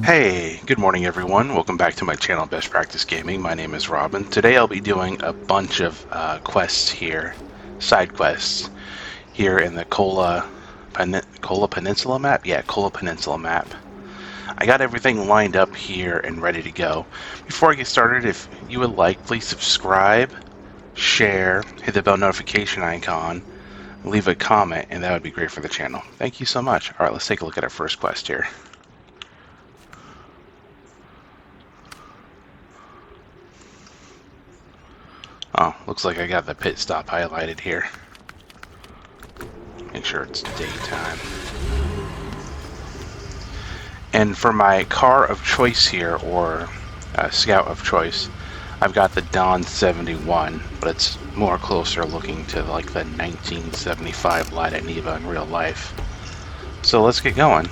Hey, good morning everyone. Welcome back to my channel, Best Practice Gaming. My name is Robin. Today I'll be doing a bunch of quests here, side quests, here in the Kola Peninsula map? Yeah, Kola Peninsula map. I got everything lined up here and ready to go. Before I get started, if you would like, please subscribe, share, hit the bell notification icon, leave a comment, and that would be great for the channel. Thank you so much. Alright, let's take a look at our first quest here. Oh, looks like I got the pit stop highlighted here. Make sure it's daytime. And for my car of choice here, or scout of choice, I've got the Don 71, but it's more closer looking to like the 1975 Lada Niva in real life. So let's get going.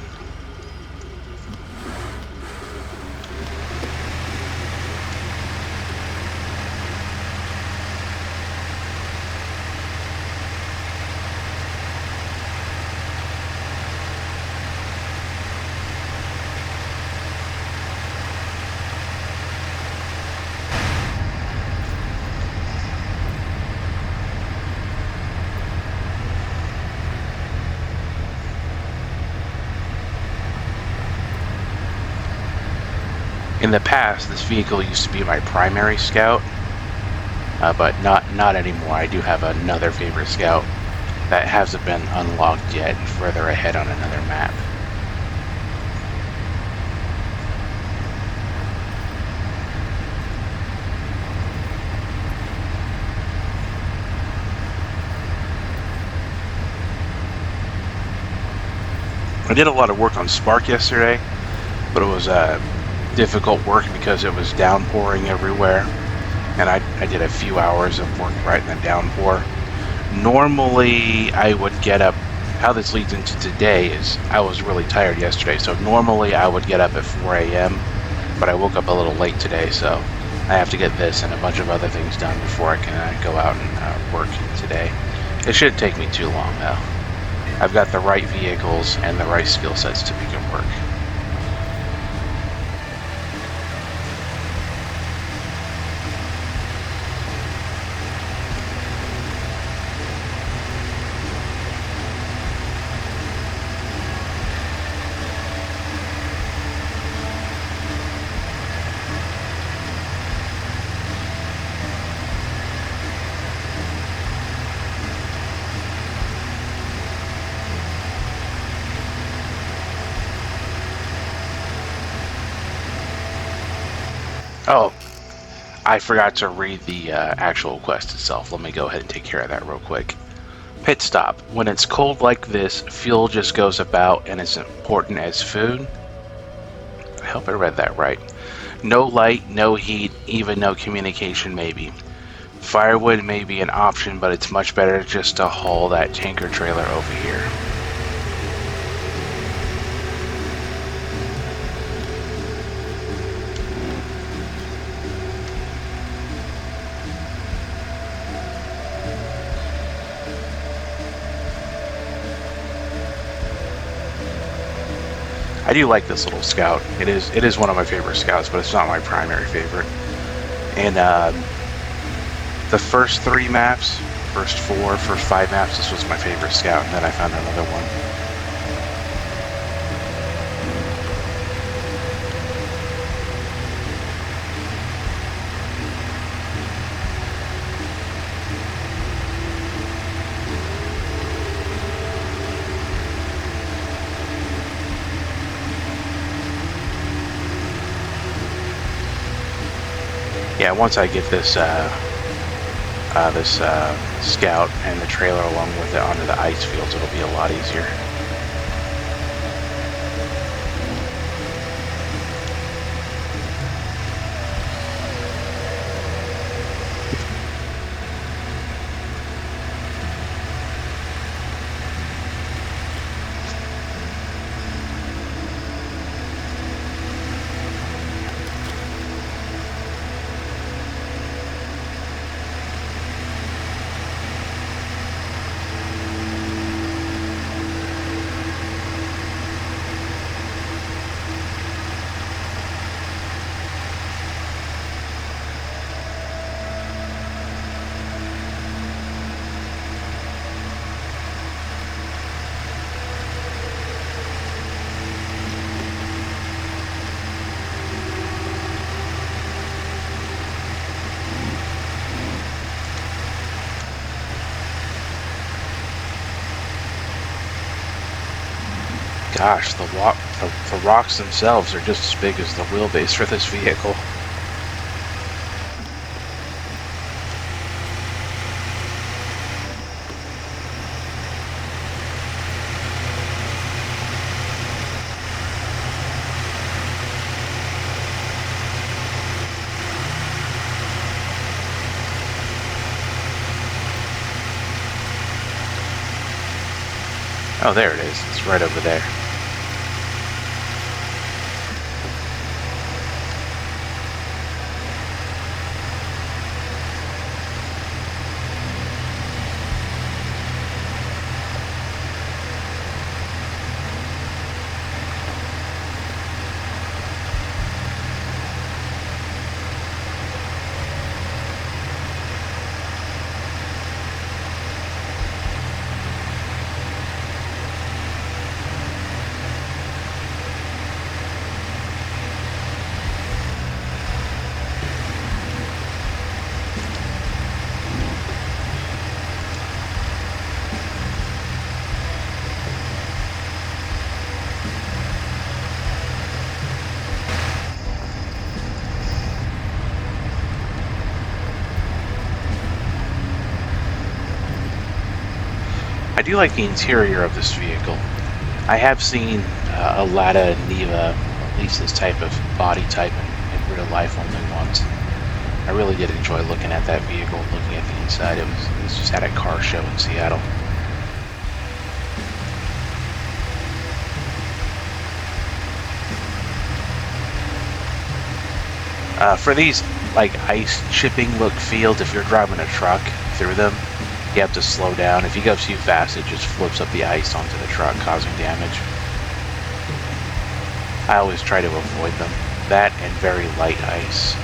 In the past, this vehicle used to be my primary scout, but not anymore. I do have another favorite scout that hasn't been unlocked yet, further ahead on another map. I did a lot of work on Spark yesterday, but it was difficult work because it was downpouring everywhere, and I did a few hours of work right in the downpour. Normally I would get up, how this leads into today is I was really tired yesterday, so normally I would get up at 4 a.m., but I woke up a little late today, so I have to get this and a bunch of other things done before I can go out and work today. It shouldn't take me too long though. I've got the right vehicles and the right skill sets to begin work. Oh, I forgot to read the actual quest itself. Let me go ahead and take care of that real quick. Pit stop. When it's cold like this, fuel just goes about and is important as food. I hope I read that right. No light, no heat, even no communication maybe. Firewood may be an option, but it's much better just to haul that tanker trailer over here. I do like this little scout. It is one of my favorite scouts, but it's not my primary favorite. And the first 3 maps, first 5 maps, this was my favorite scout, and then I found another one. Yeah, once I get this scout and the trailer along with it onto the ice fields, it'll be a lot easier. gosh, the rocks themselves are just as big as the wheelbase for this vehicle. Oh, there it is. It's right over there. I do like the interior of this vehicle. I have seen a Lada Niva, at least this type of body type in real life only once. I really did enjoy looking at that vehicle, looking at the inside. It was just at a car show in Seattle. For these like ice chipping look fields, if you're driving a truck through them, you have to slow down. If you go too fast, it just flips up the ice onto the truck, causing damage. I always try to avoid them. That and very light ice.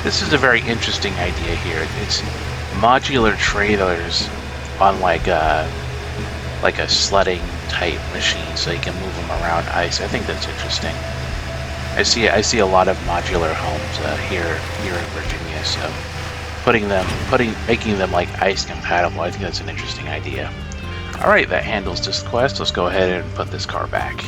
This is a very interesting idea here. It's modular trailers on like a sledding type machine, so you can move them around ice. I think that's interesting. I see a lot of modular homes here in Virginia, so making them like ice compatible. I think that's an interesting idea. All right, that handles this quest. Let's go ahead and put this car back.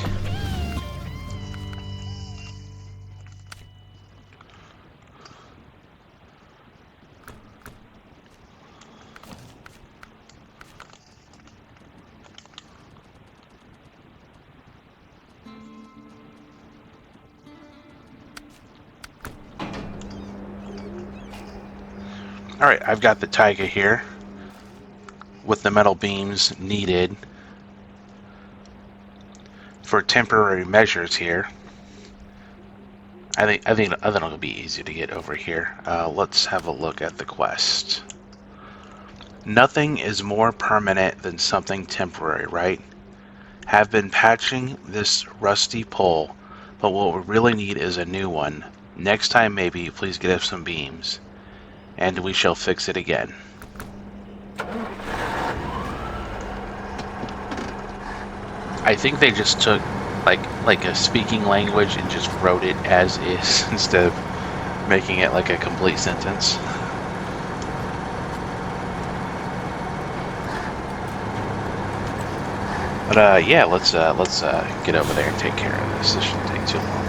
Alright, I've got the Taiga here with the metal beams needed for temporary measures here. I think it'll be easy to get over here. Let's have a look at the quest. Nothing is more permanent than something temporary, right? Have been patching this rusty pole, but what we really need is a new one. Next time maybe, please get us some beams. And we shall fix it again. I think they just took like a speaking language and just wrote it as is instead of making it like a complete sentence. But yeah, let's get over there and take care of this. This shouldn't take too long.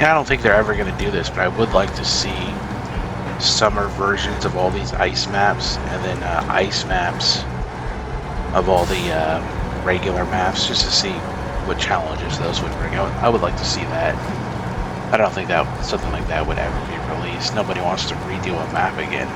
And I don't think they're ever going to do this, but I would like to see summer versions of all these ice maps, and then ice maps of all the regular maps, just to see what challenges those would bring out. I would like to see that. I don't think that something like that would ever be released. Nobody wants to redo a map again.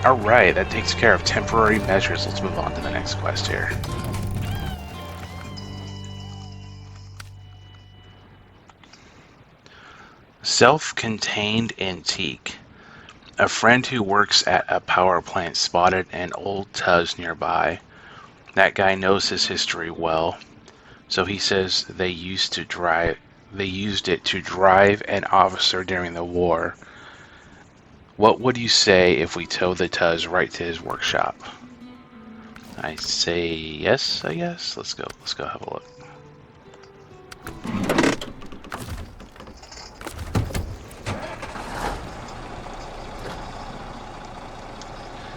Alright, that takes care of temporary measures. Let's move on to the next quest here. Self-contained antique. A friend who works at a power plant spotted an old Tuz nearby. That guy knows his history well, so he says they used it to drive an officer during the war. What would you say if we tow the Tuz right to his workshop? I say yes, I guess. Let's go have a look.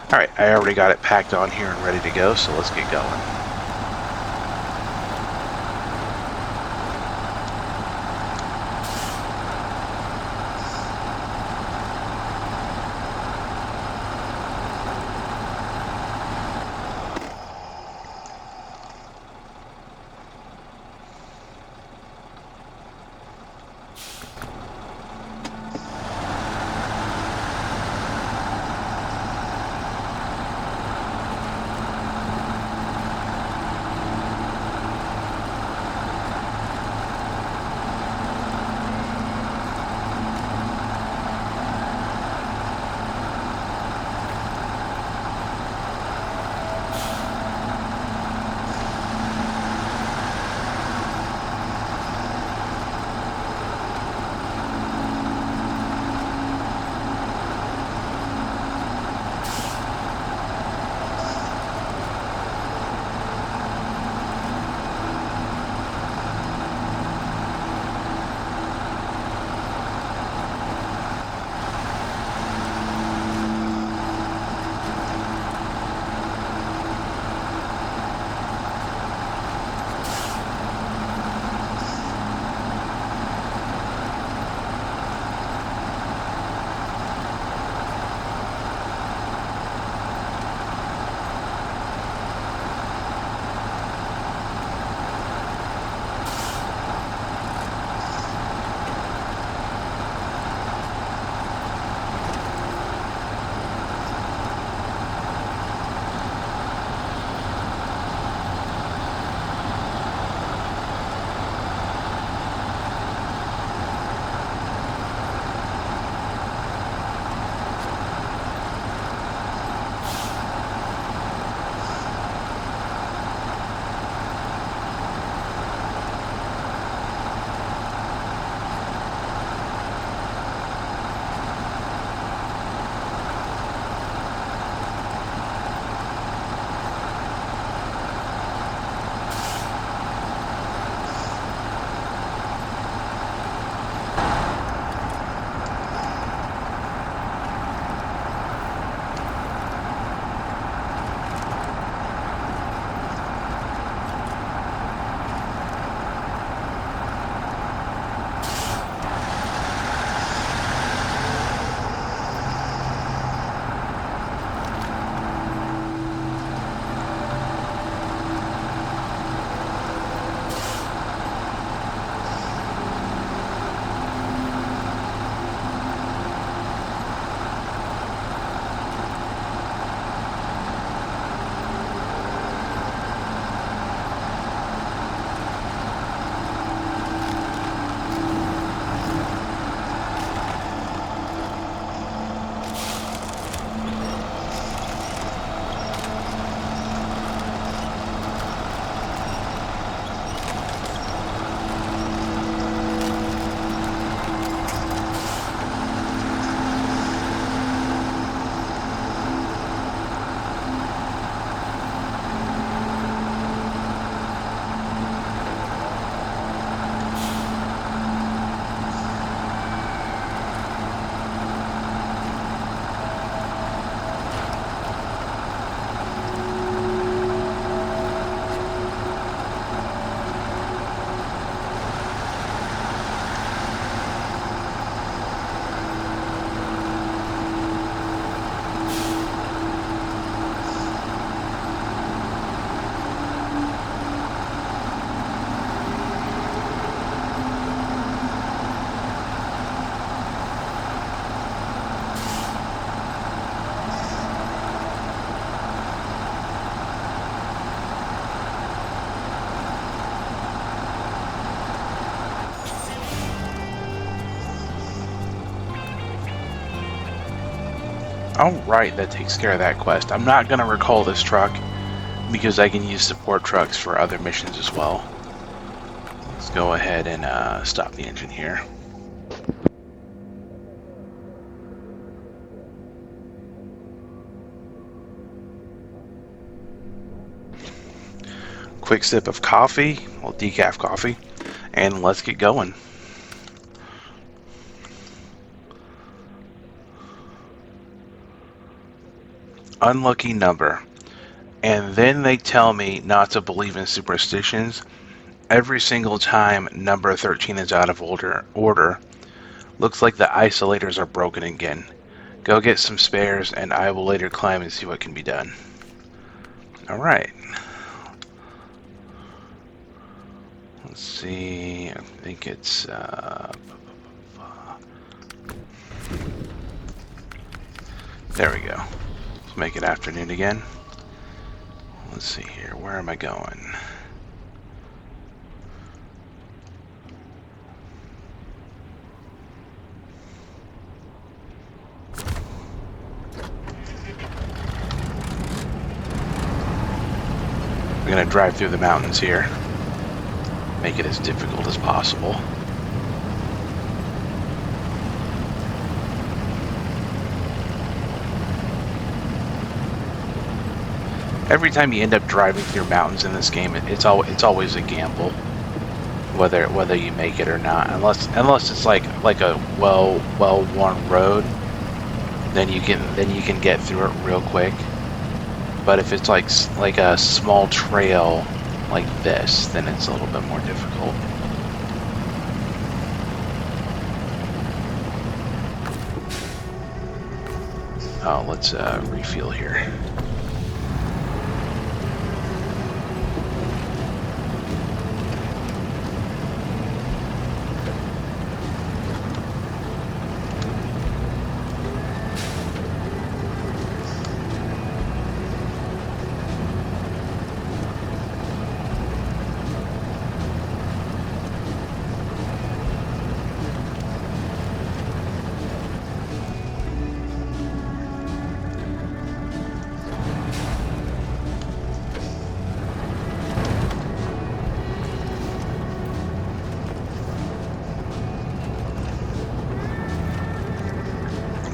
Alright, I already got it packed on here and ready to go, so let's get going. Alright, that takes care of that quest. I'm not going to recall this truck because I can use support trucks for other missions as well. Let's go ahead and stop the engine here. Quick sip of coffee, well, decaf coffee, and let's get going. Unlucky number. And then they tell me not to believe in superstitions. Every single time number 13 is out of order. Looks like the isolators are broken again. Go get some spares and I will later climb and see what can be done. Alright. Let's see. I think it's... There we go. Let's make it afternoon again. Let's see here. Where am I going? We're going to drive through the mountains here. Make it as difficult as possible. Every time you end up driving through mountains in this game, it's always a gamble, whether you make it or not. Unless it's like a well-worn road, then you can get through it real quick. But if it's like a small trail like this, then it's a little bit more difficult. Oh, let's refuel here.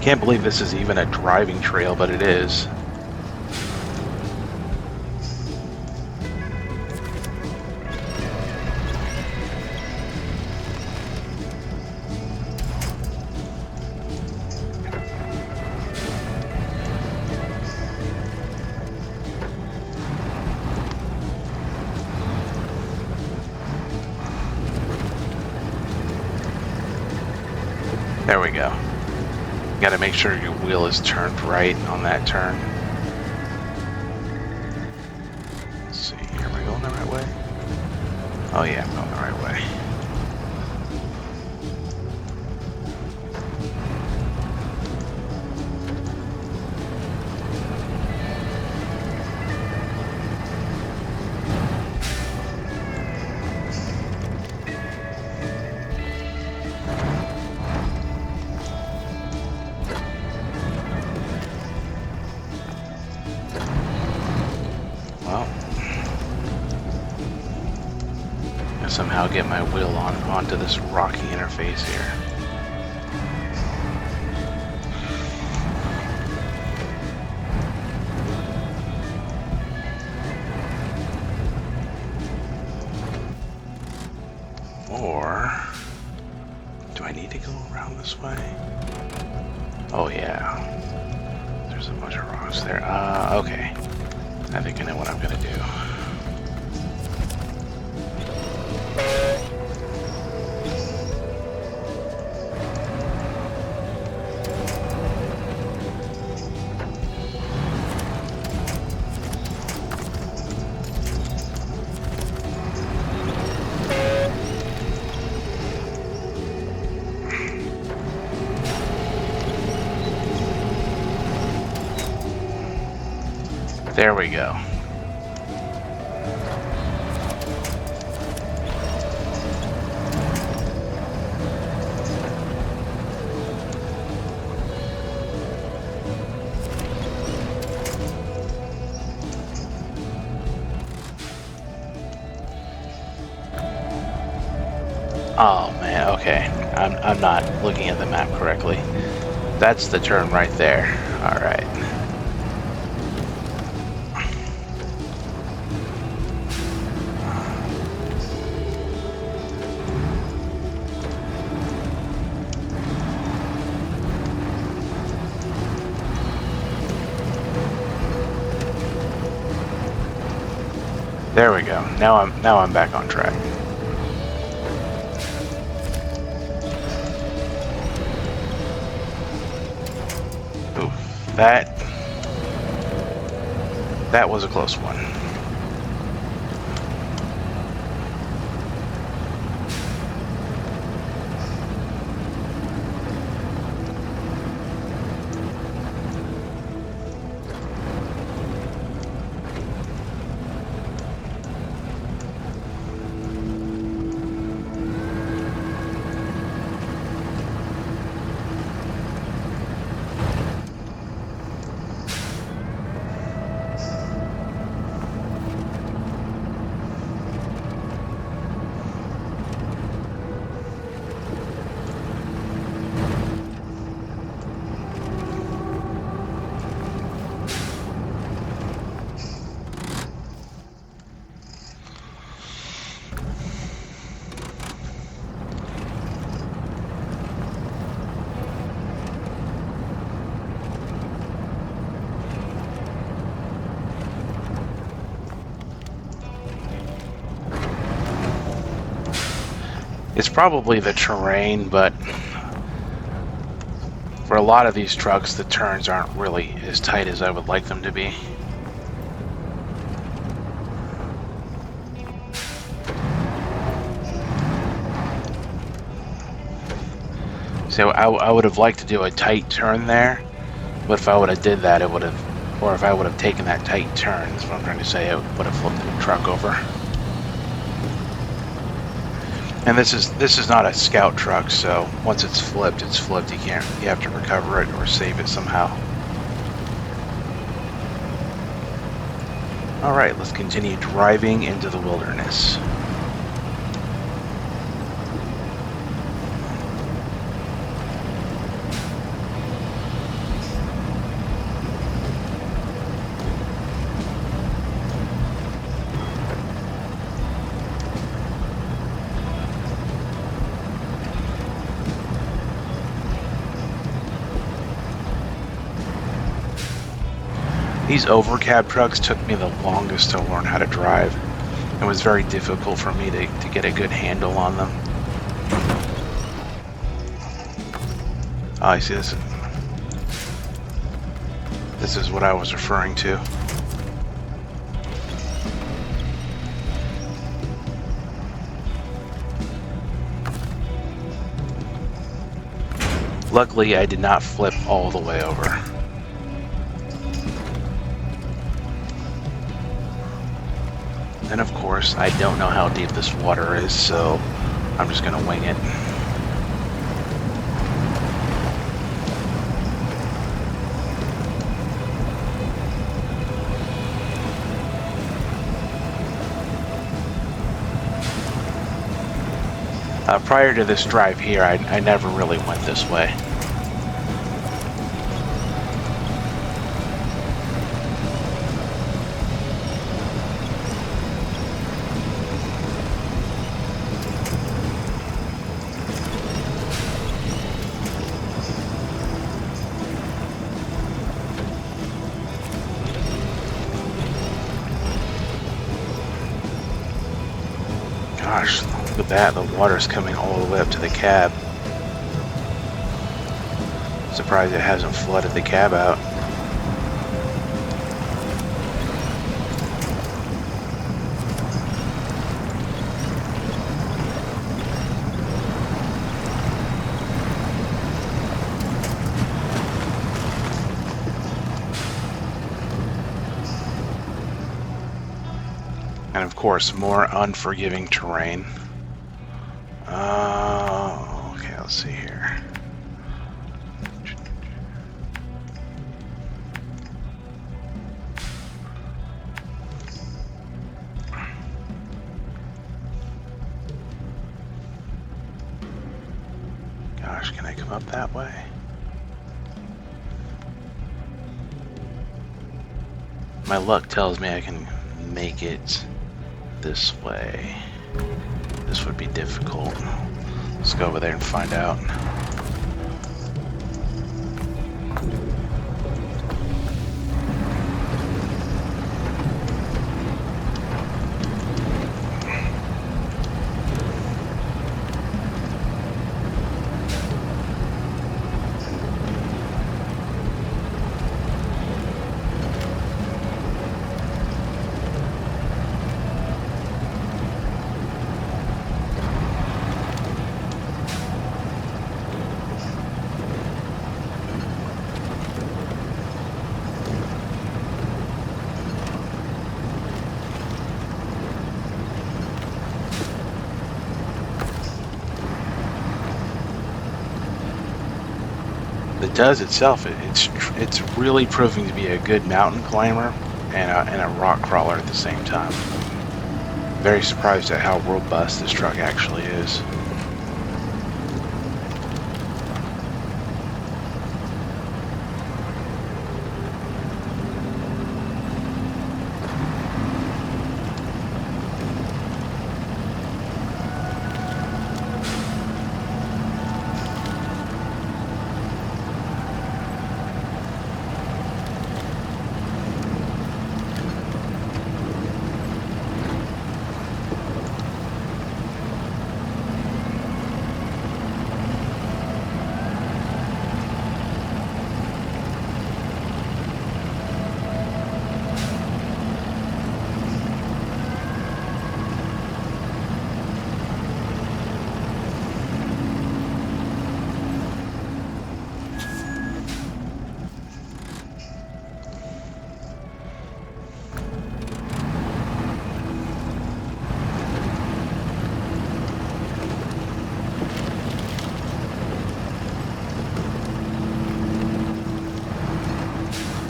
Can't believe this is even a driving trail, but it is. There we go. Got to make sure your wheel is turned right on that turn. Let's see here. Am I going the right way? Oh yeah, I'm going the right way. Somehow get my wheel onto this rocky interface here. Or do I need to go around this way? Oh yeah. There's a bunch of rocks there. Okay. I think I know what I'm gonna do. There we go. Oh man, okay. I'm not looking at the map correctly. That's the turn right there. All right. There we go. Now I'm back on track. Ooh, that was a close one. It's probably the terrain, but for a lot of these trucks, the turns aren't really as tight as I would like them to be. So I would have liked to do a tight turn there, but if I would have did that, it would have, or if I would have taken that tight turn, that's what I'm trying to say, it would have flipped the truck over. And this is not a scout truck, so once it's flipped, it's flipped. You have to recover it or save it somehow. All right, let's continue driving into the wilderness. These overcab trucks took me the longest to learn how to drive. It was very difficult for me to get a good handle on them. Oh, I see, this is what I was referring to. Luckily, I did not flip all the way over. And of course, I don't know how deep this water is, so I'm just gonna wing it. Prior to this drive here, I never really went this way. Gosh, look at that, the water's coming all the way up to the cab. Surprised it hasn't flooded the cab out. And of course, more unforgiving terrain. Okay, let's see here. gosh, can I come up that way? My luck tells me I can make it this way. This would be difficult. Let's go over there and find out. The Does itself, it's really proving to be a good mountain climber and a rock crawler at the same time. Very surprised at how robust this truck actually is.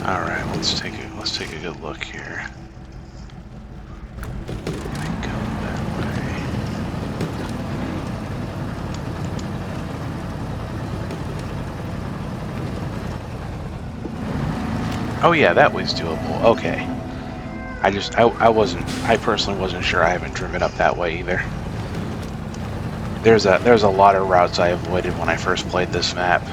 Alright, let's take a good look here. I go that way. Oh yeah, that was doable. Okay. I personally wasn't sure. I haven't driven up that way either. There's a lot of routes I avoided when I first played this map.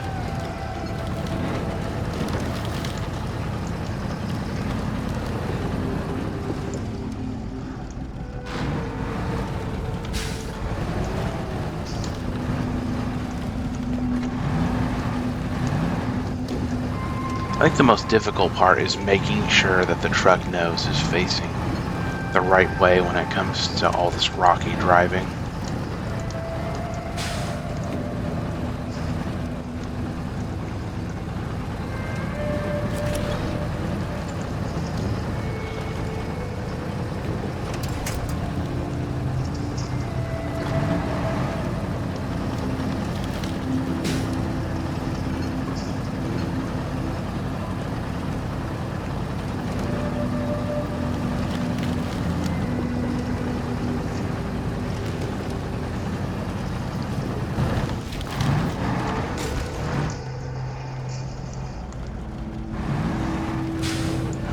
I think the most difficult part is making sure that the truck nose is facing the right way when it comes to all this rocky driving.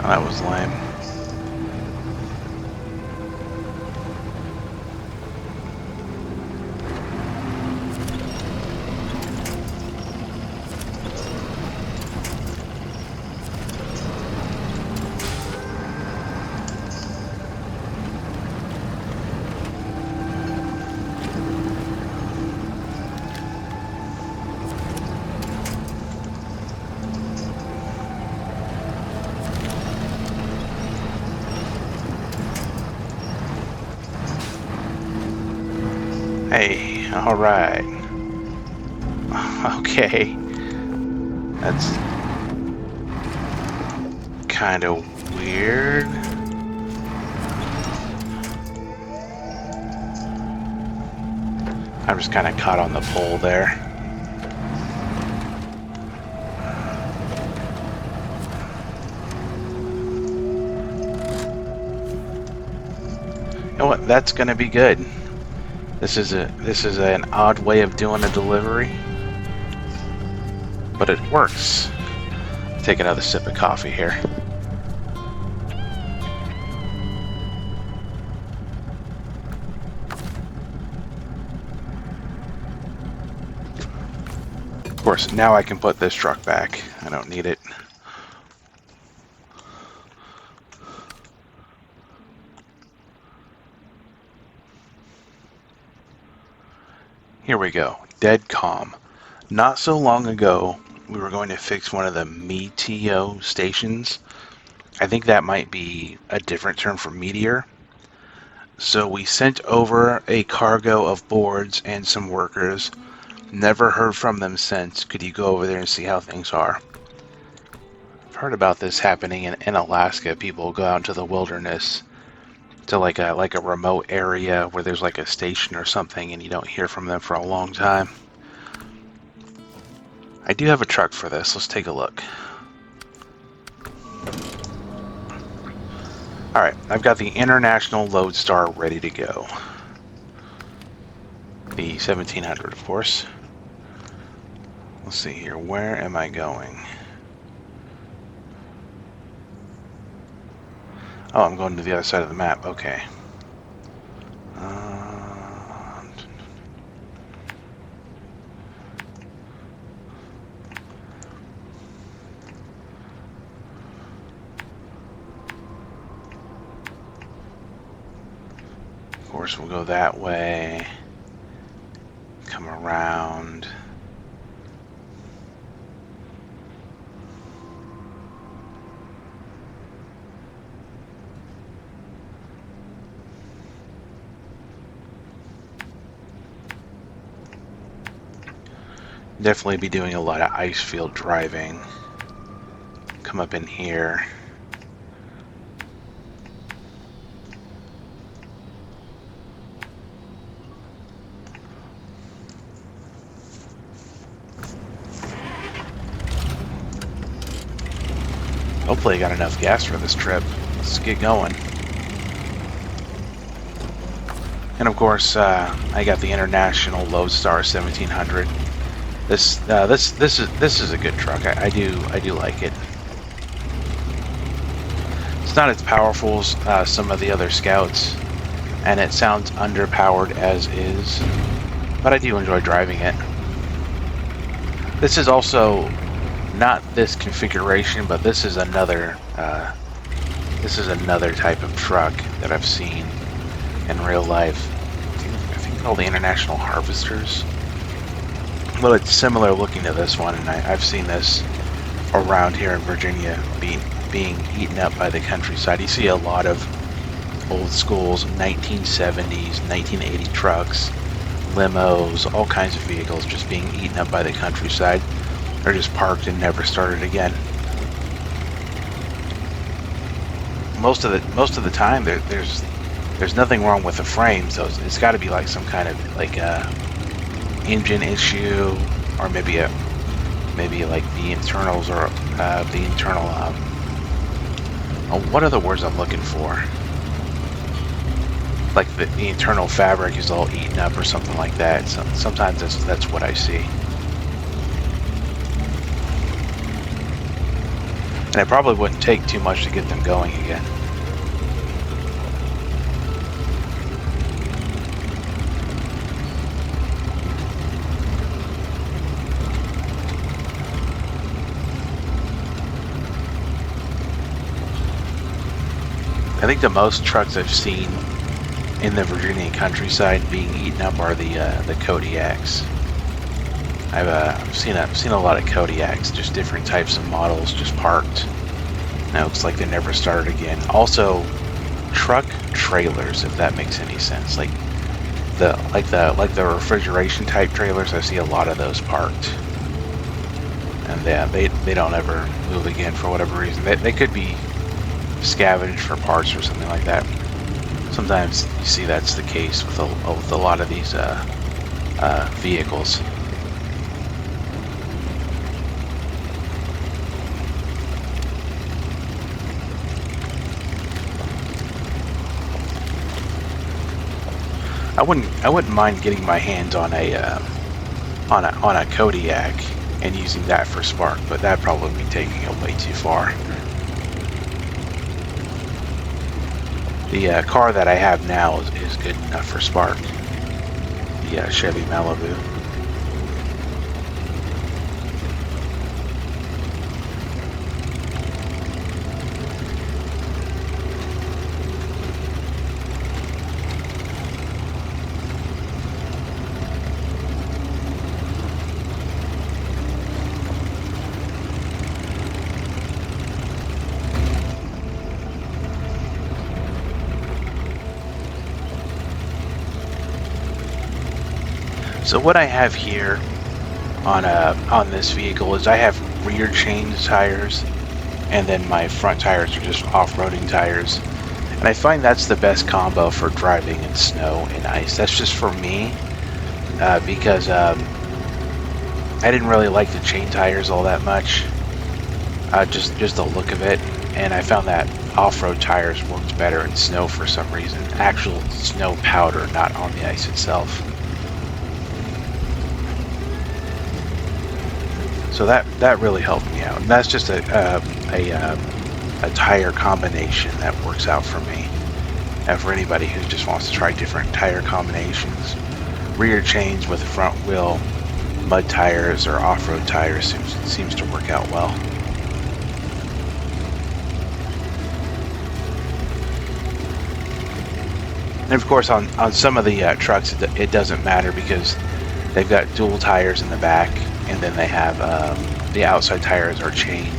That was lame. Hey, alright. Okay. That's kind of weird. I'm just kind of caught on the pole there. You know what? That's gonna be good. This is an odd way of doing a delivery, but it works. Take another sip of coffee here. Of course, now I can put this truck back. I don't need it. Here we go. Dead calm. Not so long ago, we were going to fix one of the METEO stations. I think that might be a different term for meteor. So we sent over a cargo of boards and some workers. Never heard from them since. Could you go over there and see how things are? I've heard about this happening in Alaska. People go out into the wilderness to like a remote area where there's like a station or something and you don't hear from them for a long time. I do have a truck for this. Let's take a look. Alright, I've got the International Lodestar ready to go. The 1700, of course. Let's see here. Where am I going? Oh, I'm going to the other side of the map. Okay. Of course, we'll go that way. Come around. Definitely be doing a lot of ice field driving. Come up in here. Hopefully I got enough gas for this trip. Let's get going. And of course, I got the International Lodestar 1700. This is a good truck. I do like it. It's not as powerful as some of the other Scouts, and it sounds underpowered as is, but I do enjoy driving it. This is also not this configuration, but this is another type of truck that I've seen in real life. I think they're called the International Harvesters. Well, it's similar looking to this one, and I've seen this around here in Virginia being eaten up by the countryside. You see a lot of old schools, 1970s, 1980 trucks, limos, all kinds of vehicles just being eaten up by the countryside. They're just parked and never started again. Most of the time, there's nothing wrong with the frame, so it's got to be like some kind of like engine issue, or maybe like the internals, or the internal. What are the words I'm looking for? Like the internal fabric is all eaten up or something like that. So sometimes that's what I see. And it probably wouldn't take too much to get them going again. I think the most trucks I've seen in the Virginia countryside being eaten up are the Kodiaks. I've seen a lot of Kodiaks, just different types of models, just parked. Now it looks like they never started again. Also, truck trailers, if that makes any sense, like the refrigeration type trailers. I see a lot of those parked, and they don't ever move again for whatever reason. They could be scavenged for parts or something like that. Sometimes you see that's the case with a lot of these vehicles. I wouldn't mind getting my hands on a Kodiak. and using that for spark, but that'd probably be taking it way too far. The car that I have now is good enough for spark. The Chevy Malibu. So what I have here on this vehicle is I have rear chain tires, and then my front tires are just off-roading tires. And I find that's the best combo for driving in snow and ice. That's just for me, because I didn't really like the chain tires all that much, just the look of it. And I found that off-road tires worked better in snow for some reason. Actual snow powder, not on the ice itself. So that really helped me out, and that's just a tire combination that works out for me. And for anybody who just wants to try different tire combinations, rear chains with front wheel mud tires or off-road tires seems to work out well. And of course, on some of the trucks, it doesn't matter because they've got dual tires in the back. And then they have the outside tires are chained,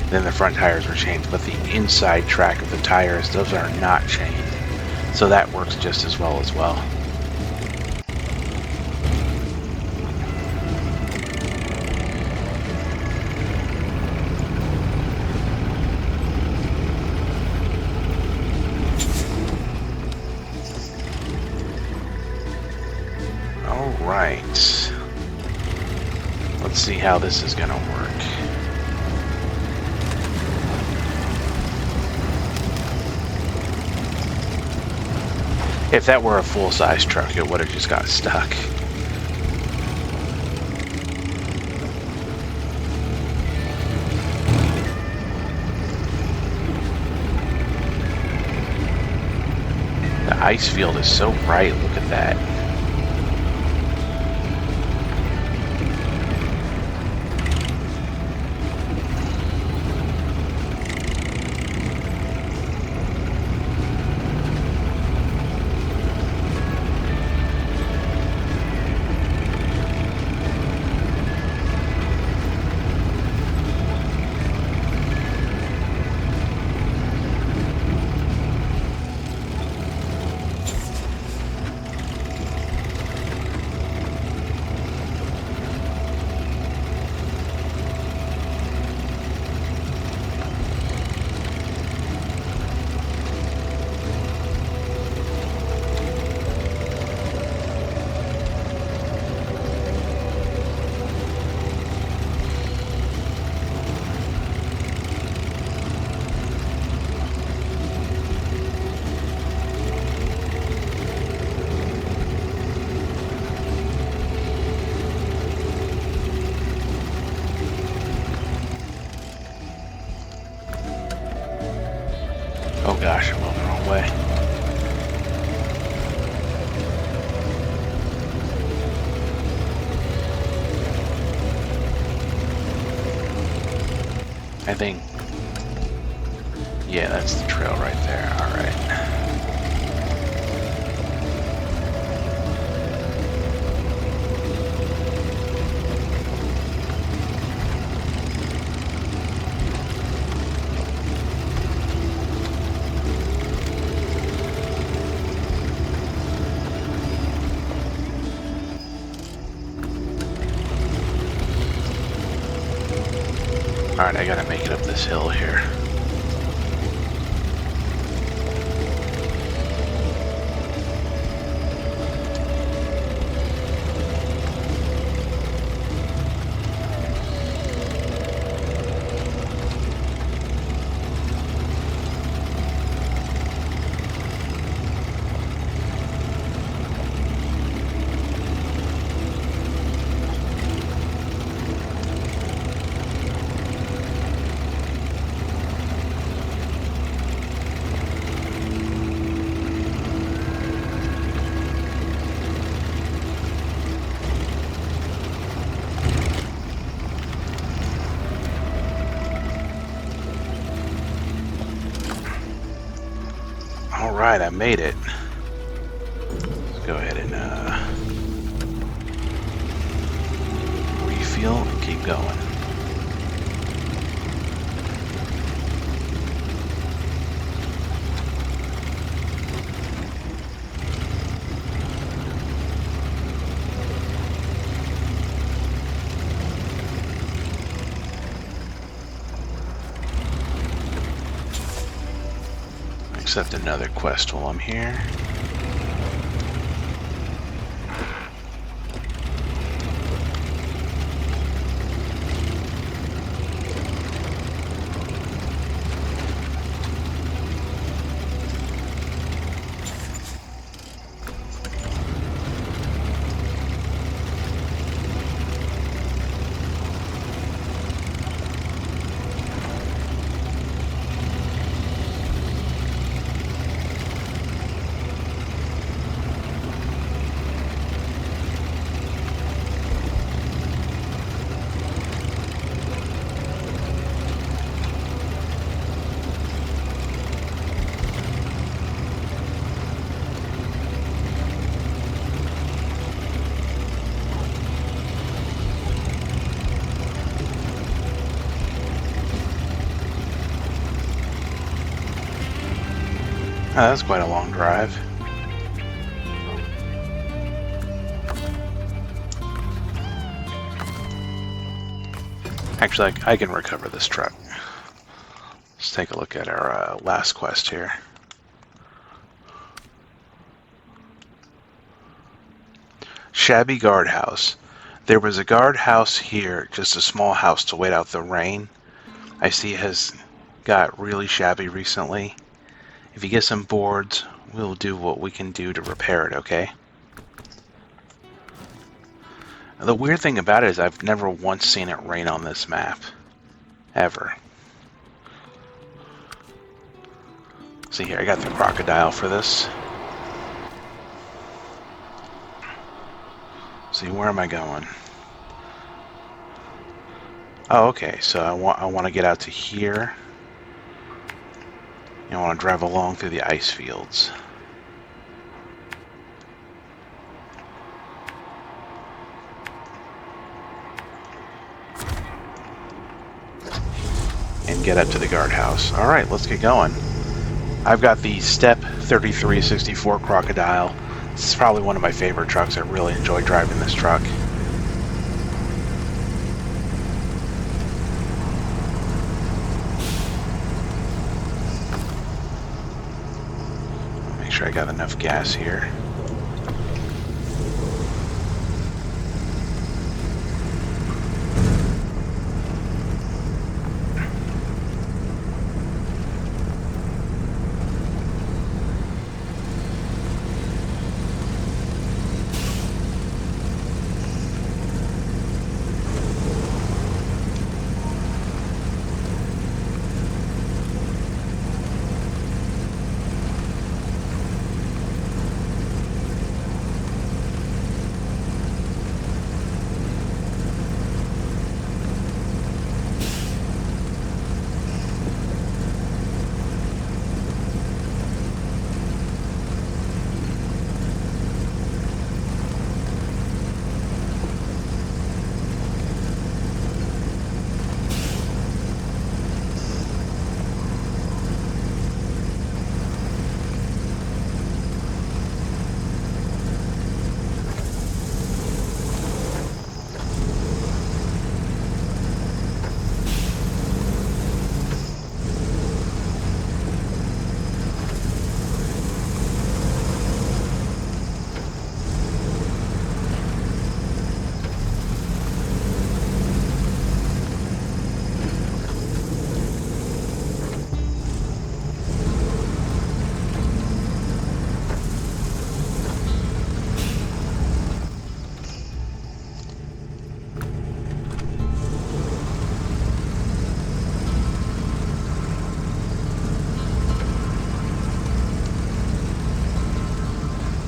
then the front tires are chained, but the inside track of the tires, those are not chained. So that works just as well. All right. Let's see how this is going to work. If that were a full-size truck, it would have just got stuck. The ice field is so bright, look at that. Oh gosh, I'm going the wrong way. I think, yeah, that's the trail right there. All right. Alright, I gotta make it up this hill here. Alright, I made it. Let's go ahead and refuel and keep going. Accept another quest while I'm here. Oh, that's quite a long drive. Actually, I can recover this truck. Let's take a look at our last quest here. Shabby guardhouse. There was a guardhouse here, just a small house to wait out the rain. I see it has got really shabby recently. If you get some boards, we'll do what we can do to repair it, okay? The weird thing about it is I've never once seen it rain on this map. Ever. See here, I got the crocodile for this. See, where am I going? Oh, okay, so I want to get out to here. I want to drive along through the ice fields. And get up to the guardhouse. Alright, let's get going. I've got the Step 3364 Crocodile. This is probably one of my favorite trucks. I really enjoy driving this truck. Make sure I got enough gas here.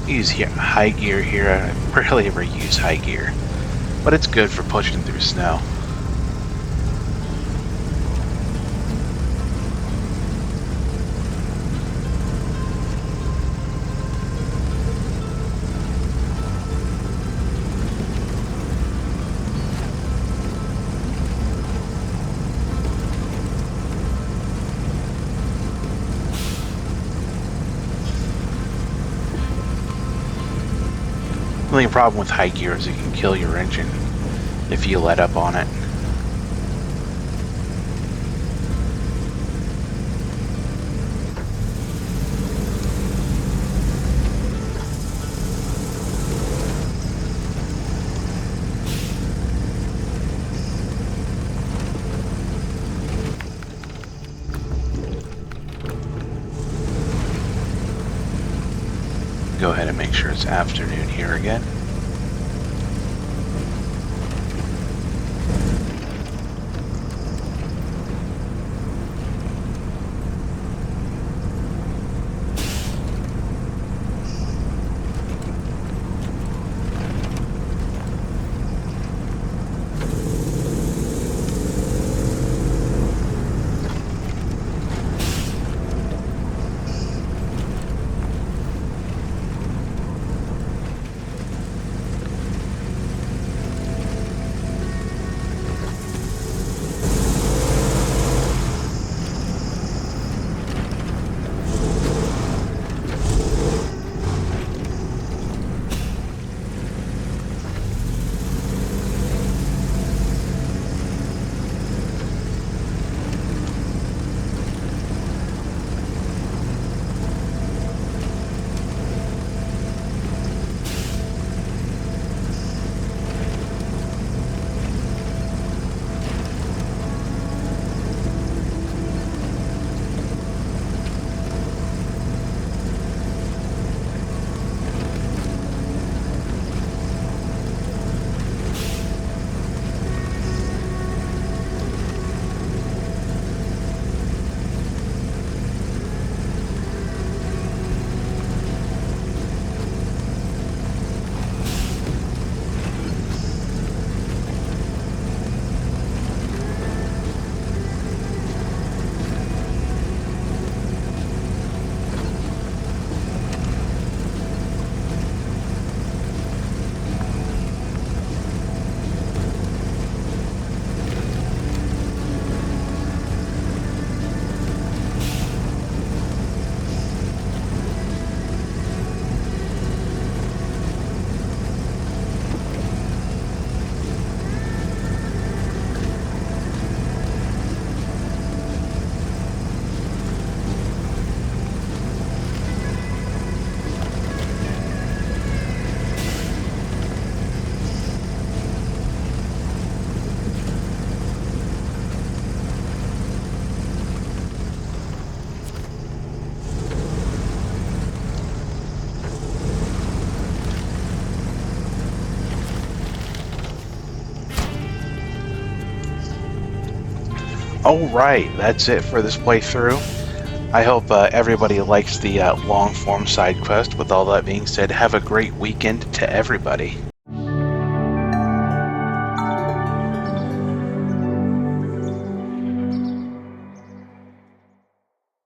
Use high gear here. I rarely ever use high gear, but it's good for pushing through snow. The only problem with high gear is it can kill your engine if you let up on it. Go ahead and make sure it's afternoon here again. Alright, that's it for this playthrough. I hope everybody likes the long form side quest. With all that being said, have a great weekend to everybody.